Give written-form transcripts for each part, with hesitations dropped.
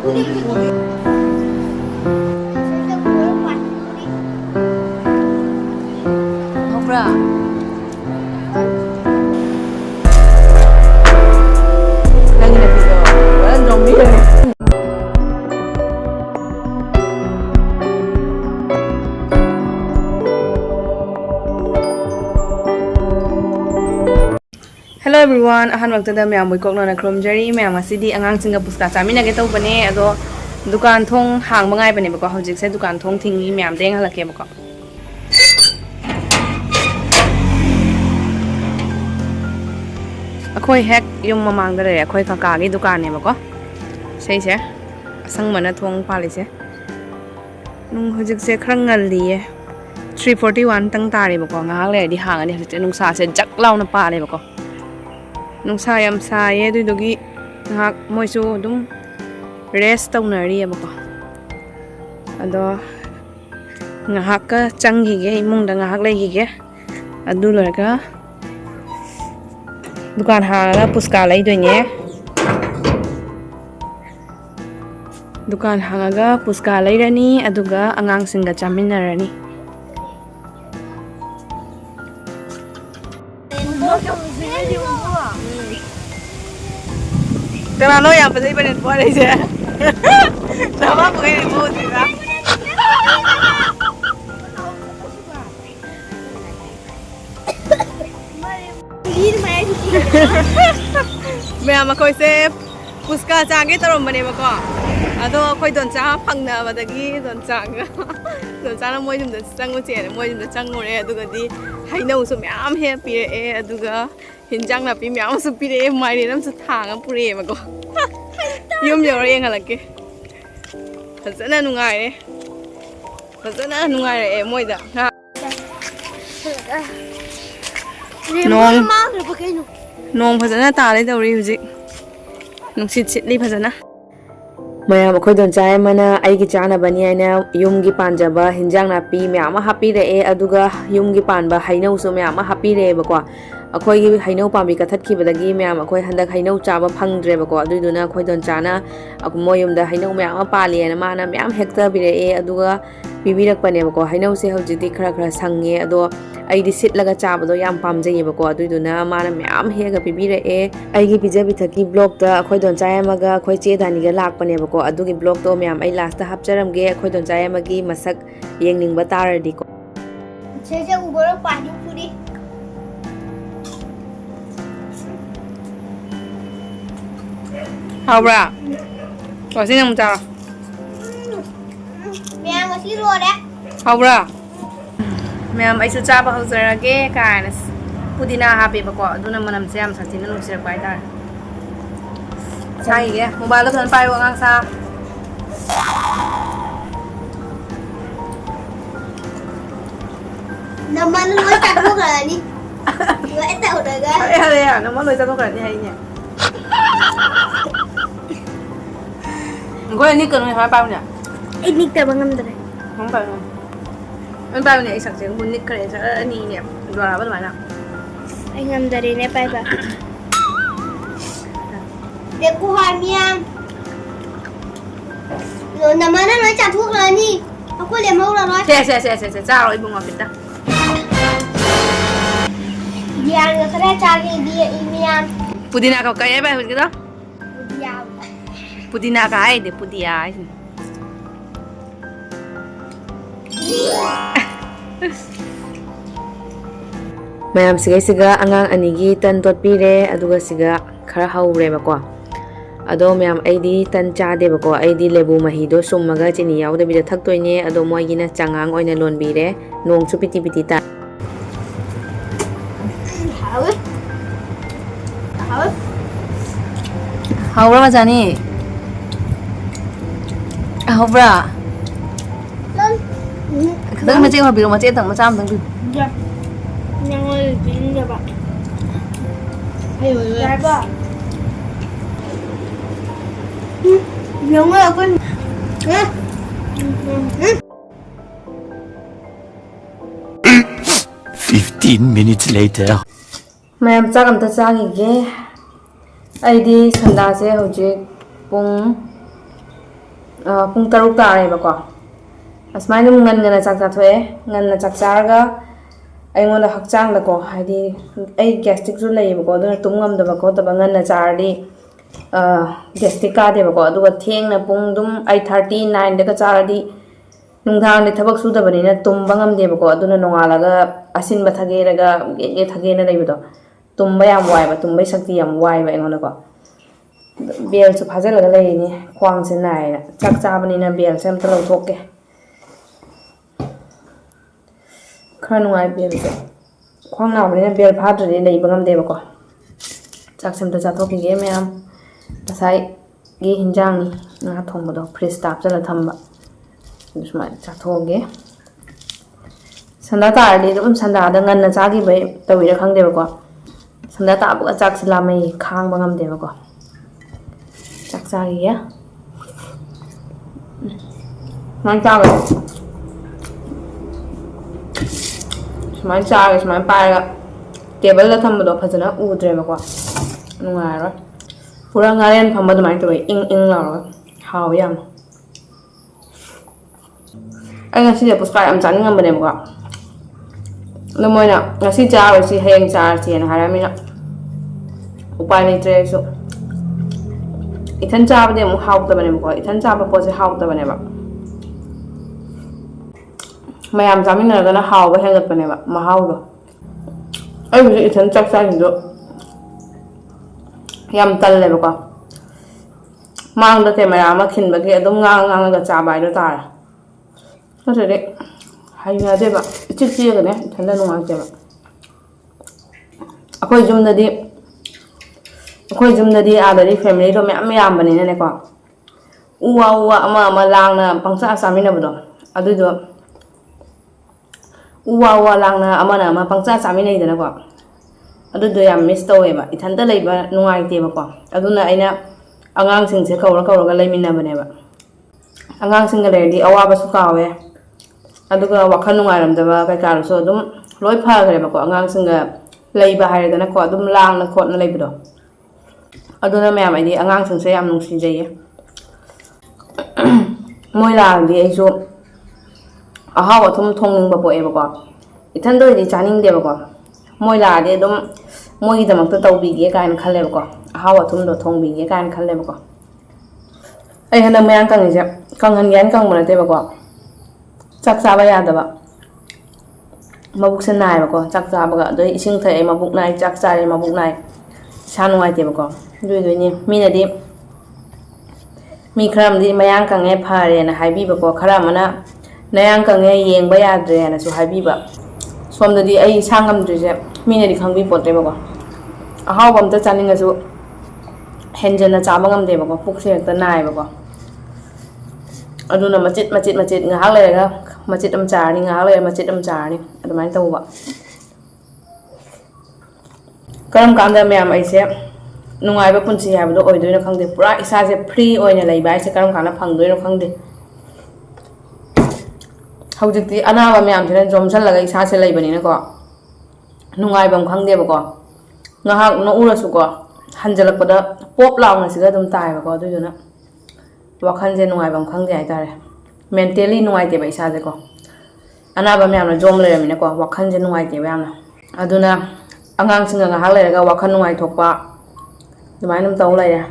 Hopra. Lagi na video. Wala zombie. Hello everyone, ahan magtada mayam boy kokno na kromjari mayam asidi angang singa puska chamina ge tau bane ado dukan thong hang mangai bane bako hojik se dukan thong thingi mayam deng halake bako akhoi hek yum mamang da re akhoi kaka gi dukan ne bako sei se asang mana thong pali se nung hojik se khrang ngal li 341 tang tari bako ngahak le di hang ani nung sa se jak law na pa le bako nung sa yam sa ye du dogi ngak moi su dum rest tau na ri ba ko ado ngahak ka chang hi ge imung da ngahak lai hi ge adu lor ka dukan ha la puska lai do nye dukan ha ga puska lai rani aduga angang singa chamin na rani Kena lo yang pasal ibarat buat aja. Nama bukan ibu tidak. Maya koi se puska canggih terus mana bako. Ado koi don cang pangna badagi don cang na moi jum dah cang uci, moi jum dah cang ore. Ado gadi hai na usum am happy ado ga hinjang na pi myam su pi re mai re nam su thang pure ma ko yum yo re nga lake phazana nungai re moi da ha nong phazana ta le dau ri hujik nung sit sit li phazana mayam akhoi don chai mana ai gi chana bani aina yum gi panjaba hinjang na pi myam happy re aduga yum gi panba hainau su myam happy re ba ko akhoi gi hainau pambi ka that ki badagi myam akhoi handak hainau chaba phangdre ba ko aduiduna akhoi don chana moyum da hainau myam pali na mana myam hekta bi re aduga bibirak pane ba ko hainau se hojidi khara khara sangye ado ai di sit laga chaba do yam pamjai ba ko aduiduna mana myam hega bibire ai gi pija bithaki blog da akhoi don chai amaga akhoi che dani ga lak pane ba ko adugi blog do myam ai last ta hapcharam ge akhoi don chai amagi masak yengning ba taradi ko se uboro pani puri Haura. Có xin không chào. Mẹ có xin luôn đấy. Haura. Mẹ ai sẽ chào bao giờ cái này. Pudina happy ba ko. Duna manam siam sa tin nung sira pai tar. Sai ge. Mobile lo than pai wangang sa. Naman lo chặt thuốc rồi đi. Vậy tao được cái. Đây à, nó mới lời chặt thuốc rồi đi hay nhỉ. Gue ini kan hai bao nhỉ? Ini tao bằng ngâm rồi. Không bao không? Anh bao nhỉ? Sẵn sàng muốn nick cái này anh đi nhỉ? Rồi là bắt nào? Anh ngâm rồi nè bay vào. Để cô hỏi miệng. Rồi nằm nó nói chặt thuốc rồi đi. Nó có liềm mâu là nói. Xe, ra rồi bung ngọc kita. Biar người ta cari dia imian. Pudina kau kaya apa gitu? Dia. Pudina kaya deh pudia. Mayam siga angang anigi tan tot pire aduga siga khara haure bako ado mayam aidi tan cha de bako aidi lebu mahi do summaga chini yaw de bi thak toine ado moi gina changang oina lon bire nong chu piti piti ta haura ma jani haura kadang ma che ma biru ma che tang ma cham tang bi Yang lebih ya pak. Ayo ya pak. Yang aku. 15 minutes later. Mayam chak am ta chagi ge. Ai di sanda se hoje pung ꯄꯨꯡ 6 ꯇꯥꯔꯦꯕꯀꯣ ꯑꯁꯨꯃꯥꯏꯅ ꯉꯟꯅ ꯆꯥꯛ ꯆꯥꯊꯣꯛꯑꯦ ꯉꯟꯅ ꯆꯥꯛ ꯆꯥꯔꯒ ꯑꯩꯉꯣꯟꯗ ꯍꯛꯆꯥꯡꯗꯀꯣ ꯍꯥꯏꯗꯤ ꯑꯩ ꯒ꯭ꯌꯥꯁꯇ꯭रिꯛꯁꯨ ꯂꯩꯌꯦꯕꯀꯣ ꯑꯗꯨꯅ ꯇꯨꯝ ꯉꯝꯗꯕ ꯈꯣꯠꯇꯕ ꯉꯟꯅ ꯆꯥꯔꯗꯤ ꯒ꯭ꯌꯥꯁꯇ꯭रिꯛ ꯀꯥꯗꯦꯕꯀꯣ ꯑꯗꯨꯒ ꯊꯦꯡꯅ ꯄꯨꯡ ꯑꯗꯨꯝ 8:30 9ꯗꯒ ꯆꯥꯔꯗꯤ ꯅꯨꯡꯗꯥꯡꯗꯤ ꯊꯕꯛ ꯁꯨꯗꯕꯅꯤꯅ ꯇꯨꯝꯕ ꯉꯝꯗꯦꯕꯀꯣ ꯑꯗꯨꯅ ꯅꯣꯡꯉꯥꯜꯂꯒ ꯑꯁꯤꯟꯕ ꯊꯛꯒꯦꯔꯒ ꯒꯦ ꯊꯛꯒꯦꯅ ꯂꯩꯕꯗꯣ ꯇꯨꯝꯕ ꯌꯥꯝ ꯋꯥꯏꯕ ꯇꯨꯝꯕꯩ ꯁꯛꯇꯤ ꯌꯥꯝ ꯋꯥꯏꯕ ꯑꯩꯉꯣꯟꯗꯀꯣ ꯕꯦꯜꯁꯨ ꯐꯥꯖꯤꯜꯂꯒ ꯂꯩꯔꯤꯅꯤ ꯈ꯭ꯋꯥꯡꯁꯦ ꯅꯥꯏꯌꯦꯅ ꯆꯥꯛ ꯆꯥꯕꯅꯤꯅ ꯕꯦꯜꯁꯦ ꯑꯝꯇ ꯂꯧꯊꯣꯛꯀꯦ खर नुआई बेल से खोंग नाबने बेल फाद्रदि लेबा ngamdebako chak samta chathokige ma'am ngasai gi hinjang ni nga thongbodo freeze tap jala thamba dusmai chathoge sanda tardi dum sanda da nganna chagi bai tawira khangdebako sanda tabuga chak silamai khang ba ngamdebako chak chagi ya man chaga sumai chaga sumai paira table la thambado phajana udrebako nungairo pura ngaren phamba dumai toy ing ing lauro haw yam ai ngasi de puska am chani ngambane bako no moina ngasi chaaro si heng char chi na haramina upai ni tre so ithan chabade mu haw ta bane bako ithan chaba po se haw ta bane ba mayam jamina ga na haw ba hengat bane ba ma haw do ai bu ithan chak sa ni do yam tal le bako mang da te maya ma khin ba ge adum ngang ngang ga cha bai do tar na de hai na de ba chik chi ga ne thanda nu ngang che ba akoi jum da di adari family do mya mya bani ne ko uwa ama lang na pangsa samina bodo adu do uwa lang na ama pangsa samina idana ko adu do yam miss tawe ba ithanda leiba nuai te ba ko aduna aina angang sing se kawra leimina bane ba angang sing ga lerdi awa ba su kawe aduga wakhal nuai ram da ba kai karu so dum loi pha gare ba ko angang sing ga leiba hairada na ko adum lang na khot na leibido aduna mayam ai di angang sing se yam nungsi jaye moi lang di ai so ahaw athum thongning ba po e ba ko ithan do di chaning de ba ko moi la de dum moi gi damak ta tawbi ge kan khalle ba ko ahaw athum do thongbi ge kan khalle ba ko ai hana mayang kang je kang han yan kang mona te ba ko chak cha ba ya da ba mabuk se nai ba ko chak cha ba ga doi ising thai mabuk nai chak cha re mabuk nai sa nuai te ba ko doi ni mi na di mi khram di mayang kang e phare na hai bi ba ko khara mana nayang kang e yeng ba ya dre na su hai bi ba som da di ai sangam dre je mi na di khang bi pot re ba ko ahaw bam ta chaning asu henjana cha ba ngam de ba ko puk se ta nai ba ko aduna machit nga hak le ga machit am char ni nga hak le machit am char ni adumai taw ba karam kam da myam ai se nungai ba punchi ha ba oi doi na khang de pura isa se free oina lai ba se karam kana phang doi na khang de haujikti anaba myam thina jomsal laga isa se lai bani na ko nungai bam khang de ba ko nga hak no ura su ko hanjalak pada pop law na siga dum tai ba ko doi na wakhan je nungai bam khang de ai tare mentally nungai te ba isa je ko anaba myam na jom le ramina ko wakhan je nungai te ba na aduna angang singa nga hak le ga wakhan nungai thokpa dumai nam taw lai ya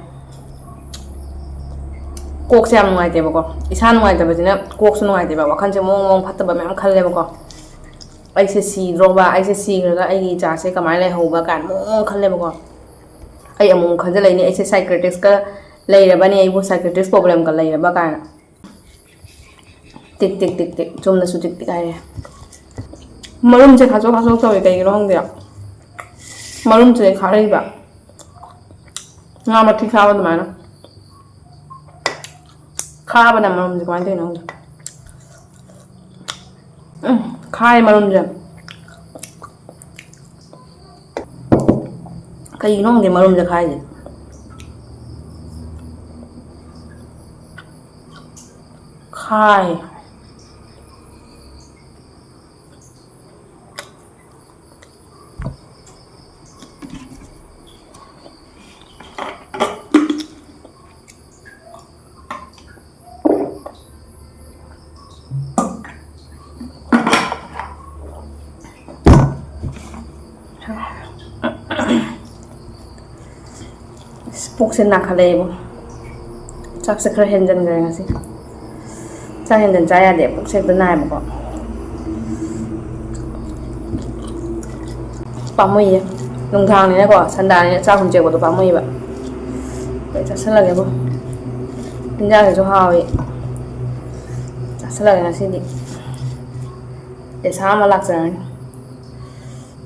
kok se am nungai te ba ko isa nungai ta ba jina kok su nungai te ba wakhan je mong phatta ba myam khal le ba ko ai se si ro ba ai se si ga ai gi cha se kamai lai ho ba kan mong khal le ba ko ai among khal je lai ni ai se psychiatrist ka lai ra ba ni ai bu psychiatrist problem ka lai ra ba kan tik chumna su tik ai marum je khaso tawi kai ro hang de marum je kharei ba nga ma thik sawa duma na kha ba na marum je kwan de no khai marum je kai no de marum je khai je khai ꯄꯨꯛꯁꯦ ꯅꯥꯈꯠꯂꯛꯑꯦꯕꯣ ꯆꯥꯛꯁꯦ ꯈꯔ ꯍꯦꯟꯖꯟꯈ꯭ꯔꯦ ꯉꯁꯤ ꯆꯥꯛ ꯍꯦꯟꯖꯟ ꯆꯥ ꯌꯥꯗꯦ ꯄꯨꯛꯁꯦ ꯍꯦꯛꯇ ꯅꯥꯏꯕꯀꯣ ꯄꯥꯝꯃꯨꯏꯌꯦ ꯅꯨꯡꯗꯥꯡꯅꯤꯅꯀꯣ ꯁꯟꯗꯥꯅꯤꯅ ꯆꯥꯛ ꯍꯨꯝꯖꯦꯛꯄꯗꯣ ꯄꯥꯝꯃꯨꯏꯌꯦꯕ ꯑꯩ ꯆꯥꯁꯤꯜꯂꯒꯦꯕꯣ ꯍꯤꯟꯖꯥꯡꯁꯤꯁꯨ ꯍꯥꯎꯏ ꯆꯥꯁꯤꯜꯂꯒꯦ ꯉꯁꯤꯗꯤ ꯄꯩꯁꯥ ꯑꯃ ꯂꯥꯛꯆꯔꯅꯤ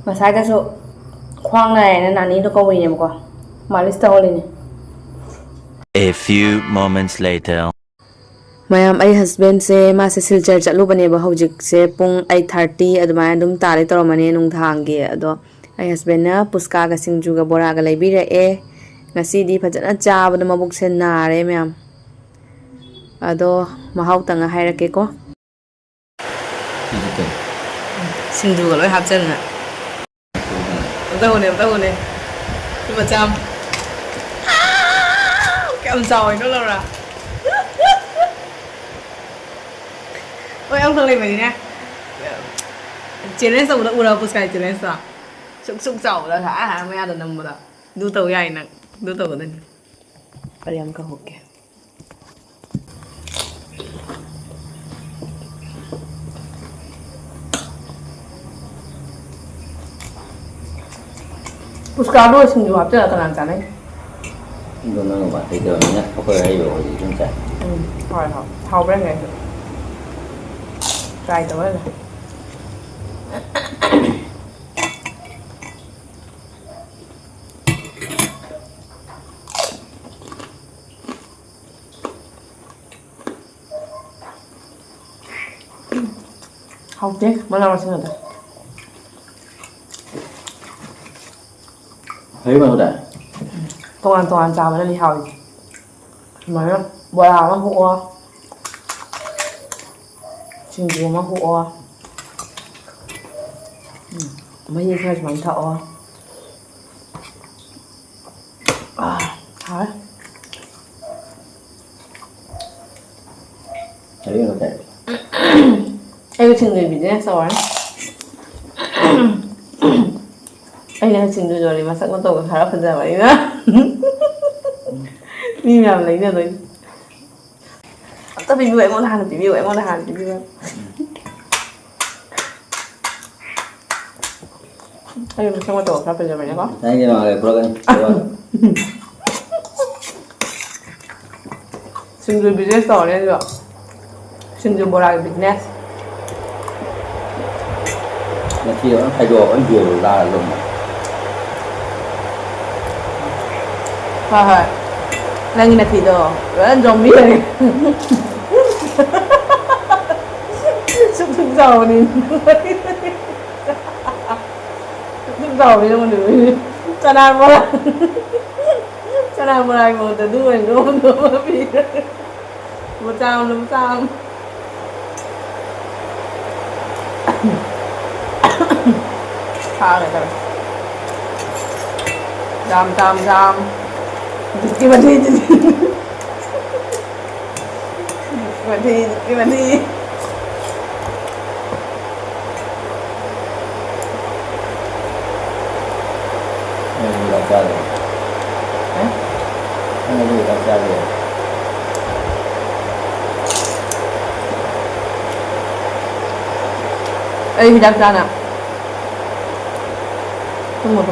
ꯉꯁꯥꯏꯗꯁꯨ ꯈ꯭ꯋꯥꯡ ꯅꯥꯏꯌꯦꯅ ꯅꯥꯅꯤꯗꯣ ꯀꯧꯔꯤꯅꯦꯕꯀꯣ ꯃꯥꯂꯤꯁ ꯇꯧꯍꯜꯂꯤꯅꯦ A few moments later. ꯃꯌꯥꯝ ꯑꯩ ꯍꯁꯕꯦꯟꯁꯦ ꯃꯥꯁꯦ ꯁꯤꯜꯆꯔ ꯆꯠꯂꯨꯕꯅꯦꯕ ꯍꯧꯖꯤꯛꯁꯦ ꯄꯨꯡ 8:30 ꯑꯗꯨꯃꯥꯏꯅ ꯑꯗꯨꯝ ꯇꯥꯔꯦ ꯇꯧꯔꯝꯃꯅꯤ ꯅꯨꯡꯗꯥꯡꯒꯤ ꯑꯗꯣ ꯑꯩ ꯍꯁꯕꯦꯟꯅ ꯄꯨꯁꯀꯥꯒ ꯁꯤꯡꯖꯨꯒ ꯕꯣꯔꯥꯒ ꯂꯩꯕꯤꯔꯛꯑꯦ ꯉꯁꯤꯗꯤ ꯐꯖꯅ ꯆꯥꯕꯗ ꯃꯕꯨꯛꯁꯦ ꯅꯥꯔꯦ ꯃꯌꯥꯝ ꯑꯗꯣ ꯃꯍꯥꯎ ꯇꯪꯉ ꯍꯥꯏꯔꯛꯀꯦꯀꯣ ꯁꯤꯡꯖꯨꯒ ꯂꯣꯏ ꯍꯥꯞꯆꯟꯅ ꯑꯝꯇꯧꯅꯦ ꯃꯆꯥ ꯀꯌꯥꯝ ꯆꯥꯎꯋꯤꯅꯣ ꯂꯧꯔꯥ ꯍꯣꯏ ꯑꯃꯈꯛ ꯂꯩꯕꯅꯤꯅꯦ ꯆꯦꯂꯦꯟꯖ ꯇꯧꯕꯗ ꯎꯔꯕ ꯄꯨꯁꯀꯥꯏ ꯆꯦꯂꯦꯟꯖꯇꯣ ꯁꯨꯛ ꯆꯥꯎꯕꯗ ꯃꯌꯥꯗ ꯅꯝꯕꯗ ꯑꯗꯨ ꯇꯧ ꯌꯥꯏ ꯅꯪ ꯑꯗꯨ ꯇꯧꯒꯗꯣꯏꯅꯤ ꯀꯔꯤ ꯑꯃꯨꯛꯀ ꯍꯨꯛꯀꯦ ꯄꯨꯁꯀꯥꯗꯣ ꯁꯤꯡꯖꯨ ꯍꯥꯞꯆꯤꯜꯂꯒ ꯀꯅꯥ ꯆꯥꯅꯩ 이거 넣는 거 같아. 이거 그냥 포크를 해요. 어디 진짜. ꯍꯣꯏ ꯍꯥꯎꯕ꯭ꯔꯥ ꯉꯥꯏꯁꯨ ꯇ꯭ꯔꯥꯏ ꯇꯧꯔꯒ ꯍꯥꯎꯇꯦ ꯃꯅꯥ ꯃꯁꯤꯡ ꯉꯥꯛꯇ Hyruba đâu đấy? ꯇꯣꯉꯥꯟ ꯆꯥꯕꯅꯗꯤ ꯍꯥꯎꯏ ꯁꯨꯃꯥꯏꯅ ꯕꯣꯔꯥ ꯑꯃ ꯍꯨꯛꯑꯣ ꯁꯤꯡꯖꯨ ꯑꯃ ꯍꯨꯛꯑꯣ ꯃꯍꯤ ꯈꯔ ꯁꯨꯃꯥꯏꯅ ꯊꯛꯑꯣ ꯍꯥꯎꯋꯦ Hyruba đâu đấy? ꯑꯩꯒ ꯁꯤꯡꯖꯨ ꯕꯤꯖꯤꯅꯦꯁ ꯇꯧꯔꯅꯤ ꯑꯩꯅ ꯁꯤꯡꯖꯨ ꯌꯣꯜꯂꯤ ꯃꯁꯛ ꯃꯇꯧꯒ ꯈꯔ ꯐꯖꯕꯅꯤꯅ ꯃꯤ ꯃꯌꯥꯝ ꯂꯩꯅꯗꯣꯏꯅꯤ ꯑꯝꯇ ꯄꯤꯕꯤꯌꯨ ꯑꯩꯉꯣꯟꯗ ꯍꯥꯟꯅ ꯄꯤꯕꯤꯌꯨ ꯑꯩ ꯃꯁꯛ ꯃꯇꯧꯒ ꯈꯔ ꯐꯖꯕꯅꯤꯀꯣ Anh đi mà pro cái. ꯁꯤꯡꯖꯨ ꯕꯤꯖꯤꯅꯦꯁ ꯇꯧꯔꯅꯤ ꯑꯗꯨꯒ ꯁꯤꯡꯖꯨ ꯕꯣꯔꯥꯒꯤ business Nó kia nó thay đồ anh vừa ra luôn mà. ꯍꯣꯏ ꯅꯪꯒꯤ ꯅꯊꯤꯗꯣ ꯂꯣꯏꯅ ꯖꯣꯝꯕꯤꯔꯅꯤ ꯁꯨꯛ ꯆꯥꯎꯕꯅꯤ ꯁꯨꯛ ꯆꯥꯎꯕꯅꯤ ꯅꯉꯣꯟꯗ ꯆꯅꯥ ꯕꯣꯔꯥꯒꯤ ꯃꯍꯨꯠꯇ ꯑꯗꯨ ꯑꯣꯏꯅ ꯅꯉꯣꯟꯗ ꯄꯤꯔꯦ ꯃꯆꯥ ꯑꯃ ꯈꯥꯒꯗꯕ ꯖꯥꯝ ꯖꯤꯛꯀꯤ ꯃꯊꯤ Anh đi gặp cha rồi. Anh đi gặp cha rồi. ꯑꯩ ꯍꯤꯗꯥꯛ ꯆꯥꯅ ꯇꯨꯝꯃꯨꯔꯦ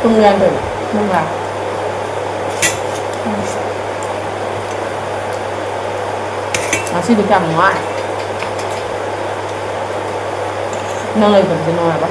ꯇꯨꯝꯃꯨꯔꯦ ꯉꯁꯤꯗꯤ ꯀꯌꯥꯝ ꯅꯨꯡꯉꯥꯏ ꯅꯪ ꯂꯩꯕꯁꯦ ꯅꯨꯡꯉꯥꯏꯕ